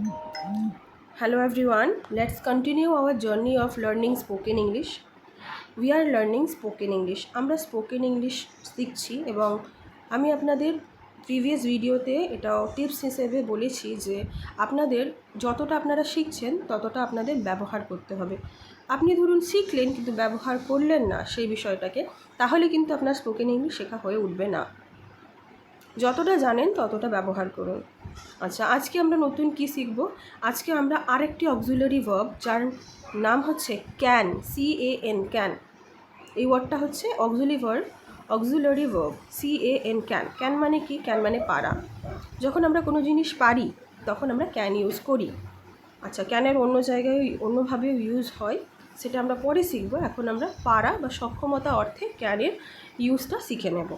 Hello everyone, let's continue our journey of learning spoken English. We are learning spoken English. আমরা spoken English শিখছি এবং আমি আপনাদের previous ভিডিওতে এটা টিপস হিসেবে বলেছি যে আপনাদের যতটা আপনারা শিখছেন ততটা আপনাদের ব্যবহার করতে হবে। আপনি ধরুন শিখলেন কিন্তু ব্যবহার করলেন না সেই বিষয়টাকে, তাহলে কিন্তু আপনার স্পোকেন ইংলিশ শেখা হয়ে উঠবে না। যতটা জানেন ততটা ব্যবহার করুন। আচ্ছা, আজকে আমরা নতুন কি শিখব? আজকে আমরা আরেকটি অক্সিলারি ভার্ব, যার নাম হচ্ছে ক্যান, CAN, ক্যান। এই ওয়ার্ডটা হচ্ছে auxiliary verb CAN, can. Can মানে কি? ক্যান মানে পারা। যখন আমরা কোনো জিনিস পারি তখন আমরা ক্যান ইউজ করি। আচ্ছা, ক্যানের অন্য জায়গায় অন্যভাবেও ইউজ হয়, সেটা আমরা পরে শিখব। এখন আমরা পারা বা সক্ষমতা অর্থে ক্যানের ইউজটা শিখে নেব।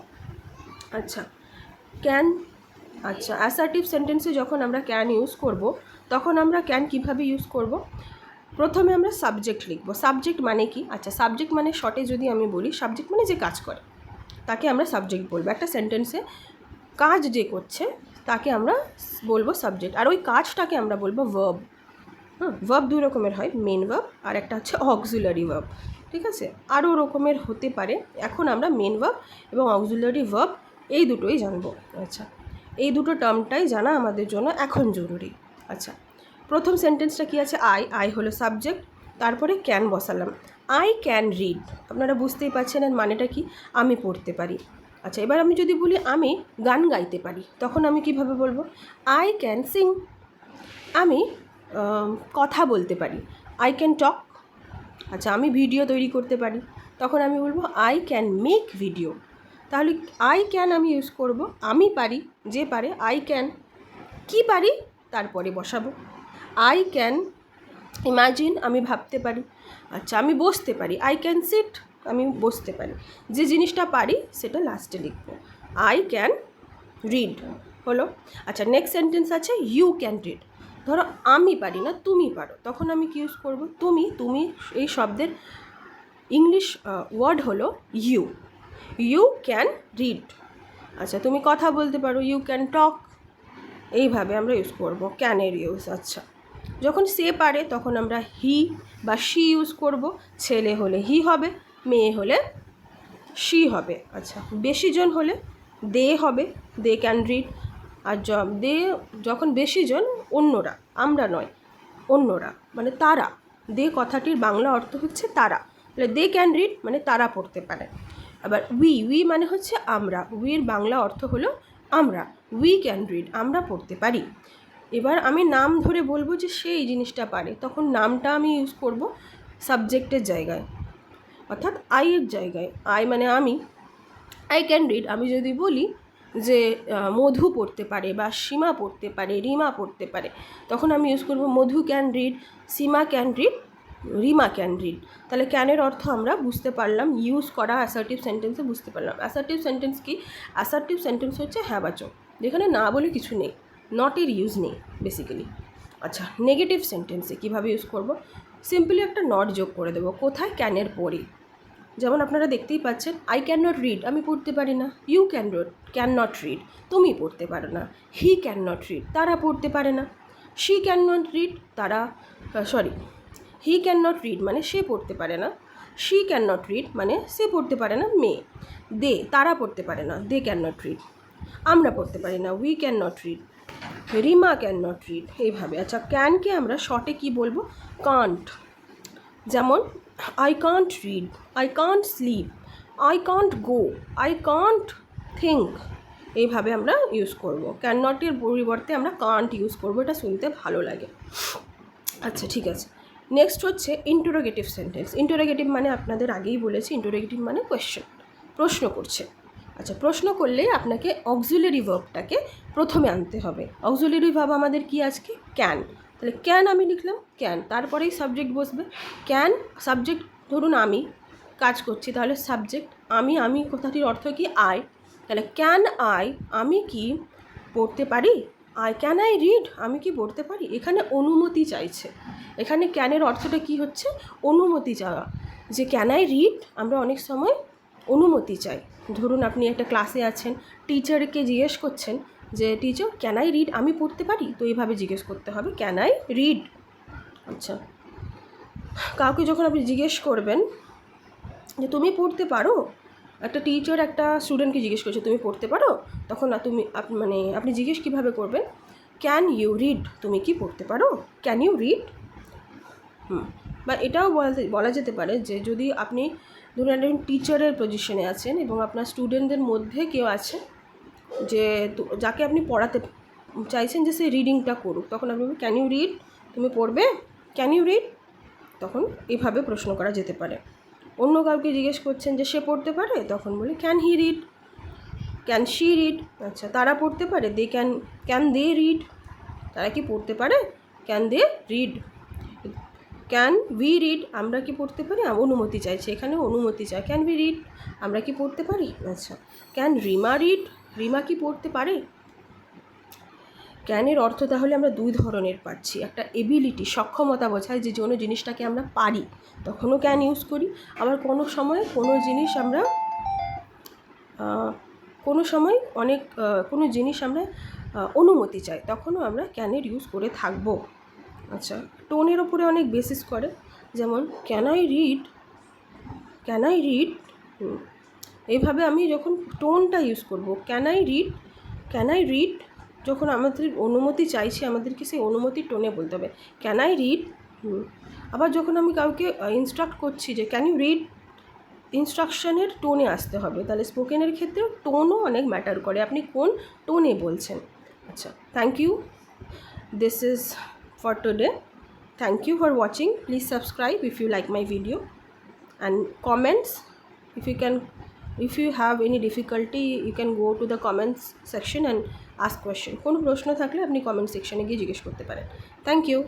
আচ্ছা, ক্যান। আচ্ছা, অ্যাসার্টিভ সেন্টেন্সে যখন আমরা ক্যান ইউজ করব তখন আমরা ক্যান কিভাবে ইউজ করব? প্রথমে আমরা সাবজেক্ট লিখব। সাবজেক্ট মানে কি? আচ্ছা, সাবজেক্ট মানে শর্টে যদি আমি বলি, সাবজেক্ট মানে যে কাজ করে তাকে আমরা সাবজেক্ট বলবো। একটা সেন্টেন্সে কাজ যে করছে তাকে আমরা বলবো সাবজেক্ট, আর ওই কাজটাকে আমরা বলবো ভার্ব। ভার্ব দুই রকমের হয়, মেন ভার্ব আর একটা হচ্ছে অক্সিলারি ভার্ব। ঠিক আছে, আরও রকমের হতে পারে। এখন আমরা মেন ভার্ব এবং অক্সিলারি ভার্ব এই দুটোই জানবো। আচ্ছা, এই দুটো টার্মটাই জানা আমাদের জন্য এখন জরুরি। আচ্ছা, প্রথম সেন্টেন্সটা কি আছে? আই হলো সাবজেক্ট, তারপরে ক্যান বসালাম। I can read. আপনারা বুঝতেই পারছেন এর মানেটা কি? আমি পড়তে পারি। আচ্ছা, এবার আমি যদি বলি আমি গান গাইতে পারি, তখন আমি কিভাবে বলবো? I can sing. আমি কথা বলতে পারি, আই ক্যান টক। আচ্ছা, আমি ভিডিও তৈরি করতে পারি, তখন আমি বলবো আই ক্যান মেক ভিডিও। তাহলে আই ক্যান আমি ইউজ করব, আমি পারি, যে পারে। আই ক্যান কি পারি তারপরে বসাবো। আই ক্যান ইমাজিন, আমি ভাবতে পারি। আচ্ছা, আমি বসতে পারি, আই ক্যান সিট, আমি বসতে পারি। যে জিনিসটা পারি সেটা লাস্টে লিখব। আই ক্যান রিড হলো। আচ্ছা, নেক্সট সেন্টেন্স আছে ইউ ক্যান রিড। ধরো আমি পারি না, তুমি পারো, তখন আমি কি ইউজ করব? তুমি এই শব্দের ইংলিশ ওয়ার্ড হলো ইউ ক্যান রিড। আচ্ছা, তুমি কথা বলতে পারো, ইউ ক্যান টক। এইভাবে আমরা ইউজ করব ক্যানের ইউজ। আচ্ছা, যখন সে পারে তখন আমরা হি বা শি ইউজ করব। ছেলে হলে হি হবে, মেয়ে হলে শি হবে। আচ্ছা, বেশিজন হলে দে হবে, দে ক্যান রিড। আর যখন বেশিজন, অন্যরা, আমরা নয়, অন্যরা মানে তারা। দে কথাটির বাংলা অর্থ হচ্ছে তারা, তাহলে দে ক্যান রিড মানে তারা পড়তে পারে। আবার উই মানে হচ্ছে আমরা, উইয়ের বাংলা অর্থ হলো আমরা। উই ক্যান রিড, আমরা পড়তে পারি। এবার আমি নাম ধরে বলবো যে সে এই জিনিসটা পারে, তখন নামটা আমি ইউজ করব সাবজেক্টের জায়গায়, অর্থাৎ আইয়ের জায়গায়। আই মানে আমি, আই ক্যান রিড। আমি যদি বলি যে মধু পড়তে পারে বা সীমা পড়তে পারে, রিমা পড়তে পারে, তখন আমি ইউজ করব Madhu can read, Seema can read, Rima can read. তাহলে ক্যানের অর্থ আমরা বুঝতে পারলাম, ইউজ করা অ্যাসার্টিভ সেন্টেন্সে বুঝতে পারলাম। অ্যাসার্টিভ সেন্টেন্স কি? অ্যাসার্টিভ সেন্টেন্স হচ্ছে হ্যাঁবাচক, যেখানে না বলে কিছু নেই, নটের ইউজ নেই বেসিক্যালি। আচ্ছা, নেগেটিভ সেন্টেন্সে কীভাবে ইউজ করব? সিম্পলি একটা নট যোগ করে দেবো। কোথায়? ক্যানের পরে। যেমন আপনারা দেখতেই পাচ্ছেন, আই ক্যান নট রিড, আমি পড়তে পারি না। ইউ ক্যান নট রিড, তুমি পড়তে পারো না। হি ক্যান নট রিড, তারা পড়তে পারে না। She can not read, he can not read মানে সে পড়তে পারে না। শি ক্যান নট রিড মানে সে পড়তে পারে না, মেয়ে। তারা পড়তে পারে না, দে ক্যান নট রিড। আমরা পড়তে পারি না, we can not read. Rima can not read, এইভাবে। আচ্ছা, ক্যানকে আমরা শর্টে কি বলবো? কান্ট। যেমন I can't read, I can't slip, I can't go, I can't think. এইভাবে আমরা ইউজ করব। ক্যান নটের পরিবর্তে আমরা কান্ট ইউজ করব, এটা শুনতে ভালো লাগে। আচ্ছা, ঠিক আছে। নেক্সট হচ্ছে ইন্টারোগেটিভ সেন্টেন্স। ইন্টারোগেটিভ মানে আপনাদের আগেই বলেছি, ইন্টারোগেটিভ মানে কোয়েশ্চেন, প্রশ্ন করছে। আচ্ছা, প্রশ্ন করলে আপনাকে অক্সিলারি ভার্বটাকে প্রথমে আনতে হবে। অক্সিলারি ভার্ব আমাদের কি আজকে? ক্যান। তাহলে ক্যান আমি লিখলাম, ক্যান, তারপরেই সাবজেক্ট বসবে। ক্যান সাবজেক্ট, ধরুন আমি কাজ করছি, তাহলে সাবজেক্ট আমি কথাটির অর্থ কি? আই। তাহলে ক্যান আই, আমি কি পড়তে পারি? ক্যান আই রিড, আমি কি পড়তে পারি? এখানে অনুমতি চাইছে। এখানে ক্যানের অর্থটা কি হচ্ছে? অনুমতি চাওয়া। যে ক্যান আই রিড, আমরা অনেক সময় অনুমতি চাই। ধরুন আপনি একটা ক্লাসে আছেন, টিচারকে জিজ্ঞেস করছেন যে টিচার ক্যান আই রিড, আমি পড়তে পারি, তো এইভাবে জিজ্ঞেস করতে হবে ক্যান আই রিড। আচ্ছা, কাউকে যখন আপনি জিজ্ঞেস করবেন যে তুমি পড়তে পারো, একটা টিচার একটা স্টুডেন্টকে জিজ্ঞেস করছে তুমি পড়তে পারো, তখন আপনি জিজ্ঞেস কীভাবে করবেন, ক্যান ইউ রিড, তুমি কি পড়তে পারো, ক্যান ইউ রিড। বা এটাও বলা যেতে পারে যে যদি আপনি ধরুন একজন টিচারের পজিশনে আছেন এবং আপনার স্টুডেন্টদের মধ্যে কেউ আছে যে যাকে আপনি পড়াতে চাইছেন যে সে রিডিংটা করুক, তখন আপনি বলবেন ক্যান ইউ রিড, তুমি পড়বে, ক্যান ইউ রিড। তখন এভাবে প্রশ্ন করা যেতে পারে। অন্য কাউকে জিজ্ঞেস করছেন যে সে পড়তে পারে, তখন বলে can he read, can she read. আচ্ছা, তারা পড়তে পারে, ক্যান দে রিড, তারা কি পড়তে পারে, can they read. Can we read, আমরা কি পড়তে পারি, অনুমতি চাইছে, এখানে অনুমতি চাই, ক্যান উই রিড, আমরা কি পড়তে পারি। আচ্ছা, ক্যান রিমা রিড, রিমা কি পড়তে পারে। ক্যানের অর্থ তাহলে আমরা দুই ধরনের পাচ্ছি, একটা এবিলিটি, সক্ষমতা বোঝায় যে কোনো জিনিসটাকে আমরা পারি, তখনও ক্যান ইউজ করি। আবার কোনো সময় কোনো জিনিস আমরা কোনো জিনিস আমরা অনুমতি চাই, তখনও আমরা ক্যানের ইউজ করে থাকবো। আচ্ছা, টোনের ওপরে অনেক বেসিস করে, যেমন can I read, can I read, এইভাবে আমি যখন টোনটা ইউজ করব, can I read, can I read, যখন আমাদের অনুমতি চাইছি আমাদেরকে সেই অনুমতির টোনে বলতে হবে ক্যান আই রিড। আবার যখন আমি কাউকে ইনস্ট্রাক্ট করছি যে ক্যান ইউ রিড, ইনস্ট্রাকশনের টোনে আসতে হবে, তাহলে স্পোকেনের ক্ষেত্রেও টোনও অনেক ম্যাটার করে, আপনি কোন টোনে বলছেন। আচ্ছা, thank you, this is for today. Thank you for watching. Please subscribe if you like my video, and comments, if you have any difficulty you can go to the comments section and ask question. কোনো প্রশ্ন থাকলে আপনি comment সেকশনে গিয়ে জিজ্ঞেস করতে পারেন। Thank you.